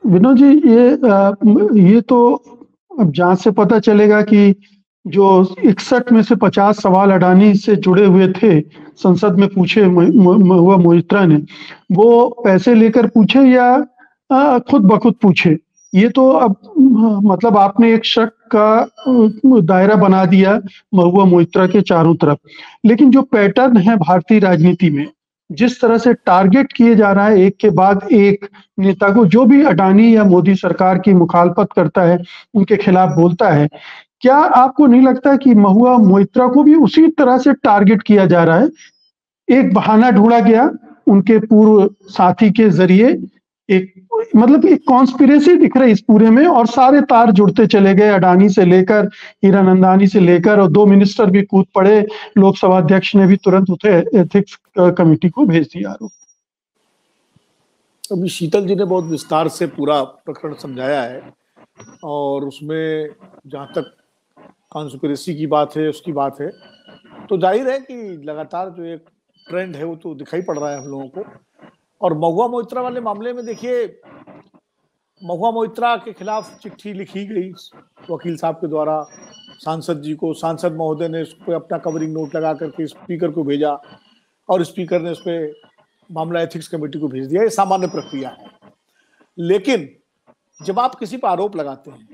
विनोद जी, ये तो अब जांच से पता चलेगा कि जो 61 में से 50 सवाल अडानी से जुड़े हुए थे, संसद में पूछे महुआ मोइत्रा ने, वो पैसे लेकर पूछे या खुद ब खुद पूछे। ये तो अब मतलब आपने एक शक का दायरा बना दिया महुआ मोइत्रा के चारों तरफ। लेकिन जो पैटर्न है भारतीय राजनीति में, जिस तरह से टारगेट किए जा रहा है एक के बाद एक नेता को, जो भी अडानी या मोदी सरकार की मुखालफत करता है, उनके खिलाफ बोलता है, क्या आपको नहीं लगता कि महुआ मोइत्रा को भी उसी तरह से टारगेट किया जा रहा है? एक बहाना ढूंढा गया उनके पूर्व साथी के जरिए, एक मतलब एक कॉन्स्पिरेसी दिख रही इस पूरे में, और सारे तार जुड़ते चले गए, अडानी से लेकर हीरानंदानी से लेकर, और 2 मिनिस्टर भी कूद पड़े। लोकसभा अध्यक्ष ने भी तुरंत उसे एथिक्स कमेटी को भेज दिया आरोप। अभी शीतल जी ने बहुत विस्तार से पूरा प्रकरण समझाया है, और उसमें जहां तक कॉन्स्पिरेसी की बात है, उसकी बात है, तो जाहिर है कि लगातार जो एक ट्रेंड है वो तो दिखाई पड़ रहा है हम लोगों को। और महुआ मोइत्रा वाले मामले में देखिए, महुआ मोइत्रा के खिलाफ चिट्ठी लिखी गई वकील साहब के द्वारा सांसद जी को। सांसद महोदय ने उसको अपना कवरिंग नोट लगा करके स्पीकर को भेजा, और स्पीकर ने उस पर मामला एथिक्स कमेटी को भेज दिया। ये सामान्य प्रक्रिया है। लेकिन जब आप किसी पर आरोप लगाते हैं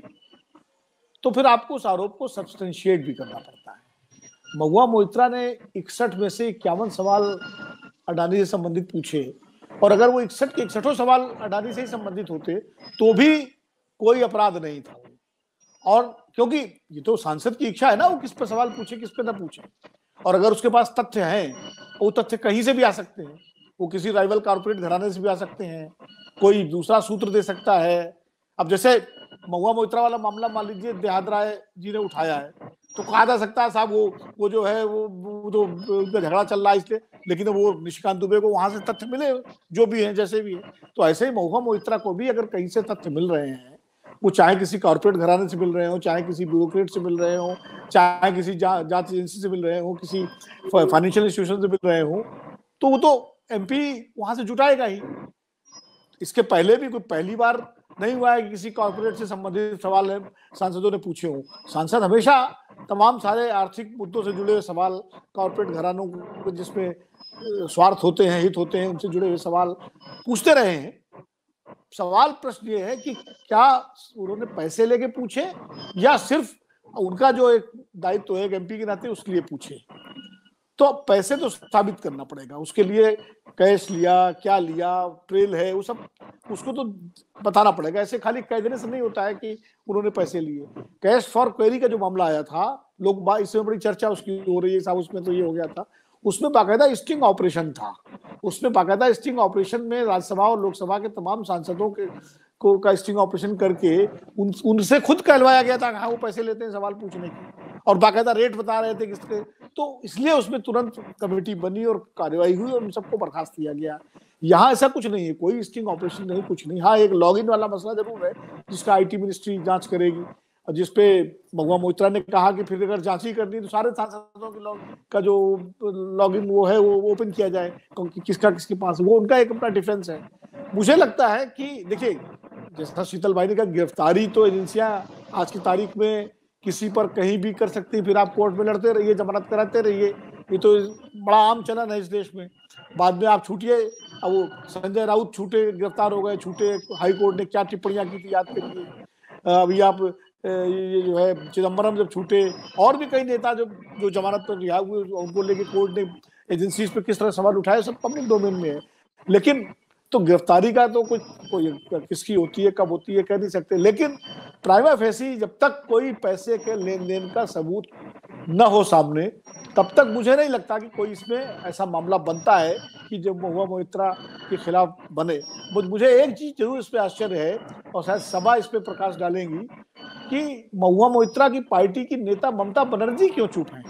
तो फिर आपको उस आरोप को सब्सटेंशिएट भी करना पड़ता है। महुआ मोइत्रा ने 61 में से 51 सवाल अडानी से संबंधित पूछे, और अगर वो 61 के 61 सवाल अडानी से ही संबंधित होते तो भी कोई अपराध नहीं था। और क्योंकि ये तो सांसद की इच्छा है ना, वो किस पे सवाल पूछे, किस पे ना पूछे। और अगर उसके पास तथ्य हैं, वो तथ्य कहीं से भी आ सकते हैं, वो किसी राइवल कारपोरेट घराने से भी आ सकते हैं, कोई दूसरा सूत्र दे सकता है। अब जैसे महुआ मोइत्रा वाला मामला मान लीजिए देहात राय जी ने उठाया है, तो कहा जा सकता है साहब वो जो है वो तो उनका झगड़ा चल रहा है इसलिए, लेकिन वो निशिकांत दुबे को वहां से तथ्य मिले, जो भी हैं जैसे भी है। तो ऐसे ही महुआ मोइत्रा को भी अगर कहीं से तथ्य मिल रहे हैं, वो चाहे किसी कॉर्पोरेट घराने से मिल रहे हो, चाहे किसी ब्यूरोक्रेट से मिल रहे हो, चाहे किसी जांच एजेंसी से मिल रहे हो, किसी फाइनेंशियल इंस्टीट्यूशन से मिल रहे हो, तो वो तो एमपी वहां से जुटाएगा ही। इसके पहले भी कोई पहली बार नहीं हुआ है कि किसी कॉर्पोरेट से संबंधित सवाल है सांसदों ने पूछे हो। सांसद हमेशा तमाम सारे आर्थिक मुद्दों से जुड़े हुए सवाल, कॉर्पोरेट घरानों को जिसमें स्वार्थ होते हैं, हित होते हैं, उनसे जुड़े हुए सवाल पूछते रहे हैं। सवाल प्रश्न ये है कि क्या उन्होंने पैसे लेके पूछे, या सिर्फ उनका जो एक दायित्व है एमपी के नाते उसके लिए पूछे। तो पैसे तो साबित करना पड़ेगा, उसके लिए कैश लिया, क्या लिया, ट्रेल है, वो सब उसको तो बताना पड़ेगा। ऐसे खाली कह देने से नहीं होता है कि उन्होंने पैसे लिए। कैश फॉर क्वेरी का जो मामला आया था, लोग इसमें बड़ी चर्चा उसकी हो रही है, साहब उसमें तो ये हो गया था, उसमें बाकायदा स्टिंग ऑपरेशन था। उसमें बाकायदा स्टिंग ऑपरेशन में राज्यसभा और लोकसभा के तमाम सांसदों के का स्टिंग ऑपरेशन करके उनसे खुद कहलवाया गया था हाँ वो पैसे लेते हैं सवाल पूछने की, और बाकायदा रेट बता रहे थे किसके। तो इसलिए उसमें तुरंत कमेटी बनी और कार्यवाही हुई और उन सबको बर्खास्त किया गया। यहाँ ऐसा कुछ नहीं है, कोई स्टिंग ऑपरेशन नहीं, कुछ नहीं। हाँ, एक लॉगिन वाला मसला जरूर है जिसका आईटी मिनिस्ट्री जांच करेगी, और जिसपे महुआ मोइत्रा ने कहा कि फिर अगर जांच ही करनी तो सारे सांसदों के का जो लॉगिन वो है वो ओपन किया जाए, क्योंकि किसका किसके पास, वो उनका एक अपना डिफेंस है। मुझे लगता है कि देखिए, जैसा शीतल भाई ने कहा, गिरफ्तारी तो एजेंसियां आज की तारीख में किसी पर कहीं भी कर सकती, फिर आप कोर्ट में लड़ते रहिए, जमानत कराते रहिए, ये तो बड़ा आम चलन है इस देश में। बाद में आप छूटिए। अब वो संजय राउत छूटे, गिरफ्तार हो गए, छूटे, हाई कोर्ट ने क्या टिप्पणियां की थी याद करिए। अभी आप ये जो है चिदम्बरम जब छूटे, और भी कई नेता जो जमानत पर रिहा हुए, उनको लेके कोर्ट ने एजेंसीज पे किस तरह सवाल उठाए, सब पब्लिक डोमेन में है। लेकिन तो गिरफ्तारी का तो कोई किसकी होती है, कब होती है, कह नहीं सकते। लेकिन प्राइमा फेसी जब तक कोई पैसे के लेन देन का सबूत न हो सामने, तब तक मुझे नहीं लगता कि कोई इसमें ऐसा मामला बनता है कि जो महुआ मोइत्रा के खिलाफ बने। मुझे एक चीज जरूर इस पे आश्चर्य है, और शायद सभा इस पे प्रकाश डालेंगी, कि महुआ मोइत्रा की पार्टी की नेता ममता बनर्जी क्यों चुप हैं।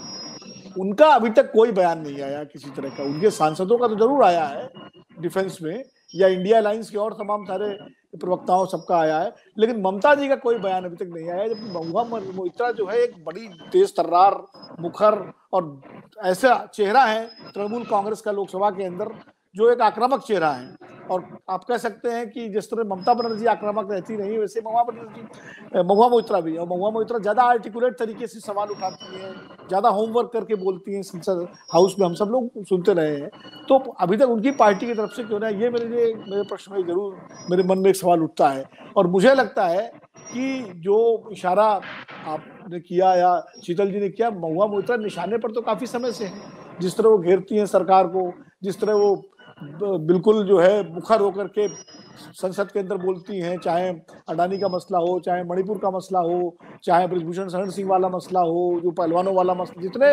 उनका अभी तक कोई बयान नहीं आया किसी तरह का। उनके सांसदों का तो जरूर आया है डिफेंस में, या इंडिया अलायंस के और तमाम सारे प्रवक्ताओं सबका आया है, लेकिन ममता जी का कोई बयान अभी तक नहीं आया। जबकि महुआ मोइत्रा जो है एक बड़ी तेज तर्रार, मुखर और ऐसा चेहरा है तृणमूल कांग्रेस का लोकसभा के अंदर, जो एक आक्रामक चेहरा है। और आप कह सकते हैं कि जिस तरह ममता बनर्जी आक्रामक रहती नहीं, वैसे महुआ मोइत्रा भी। और महुआ मोइत्रा ज्यादा आर्टिकुलेट तरीके से सवाल उठाती हैं, ज्यादा होमवर्क करके बोलती हैं संसद हाउस में, हम सब लोग सुनते रहे हैं। तो अभी तक उनकी पार्टी की तरफ से क्यों ना, ये मेरे प्रश्न में जरूर मेरे मन में एक सवाल उठता है। और मुझे लगता है कि जो इशारा आपने किया या शीतल जी ने किया, महुआ मोइत्रा निशाने पर तो काफी समय से है। जिस तरह वो घेरती हैं सरकार को, जिस तरह वो बिल्कुल जो है मुखर होकर के संसद के अंदर बोलती हैं, चाहे अडानी का मसला हो, चाहे मणिपुर का मसला हो, चाहे बृजभूषण शरण सिंह वाला मसला हो, जो पहलवानों वाला मसला, जितने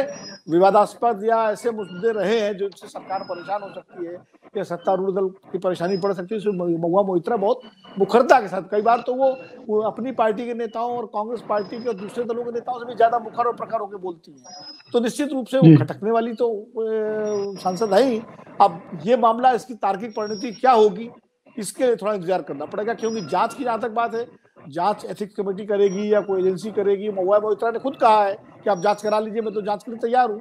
विवादास्पद या ऐसे मुद्दे रहे हैं जिनसे सरकार परेशान हो सकती है या सत्तारूढ़ दल की परेशानी पड़ सकती है, उसमें महुआ मोइत्रा बहुत मुखरता के साथ, कई बार तो वो अपनी पार्टी के नेताओं और कांग्रेस पार्टी के और दूसरे दलों के नेताओं से भी ज्यादा मुखर और प्रखर होकर बोलती है। तो निश्चित रूप से वो खटकने वाली तो सांसद है ही। अब ये मामला, इसकी तार्किक परिणति क्या होगी, इसके लिए थोड़ा इंतजार करना पड़ेगा, क्योंकि जांच की जहां तक बात है, जांच एथिक्स कमेटी करेगी या कोई एजेंसी करेगी। महुआ मोइत्रा ने खुद कहा है कि आप जांच करा लीजिए, मैं तो जांच के लिए तैयार हूं।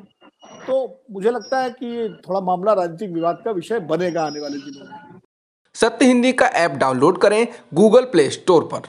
तो मुझे लगता है कि थोड़ा मामला राजनीतिक विवाद का विषय बनेगा आने वाले दिनों में। सत्य हिंदी का ऐप डाउनलोड करें गूगल प्ले स्टोर पर।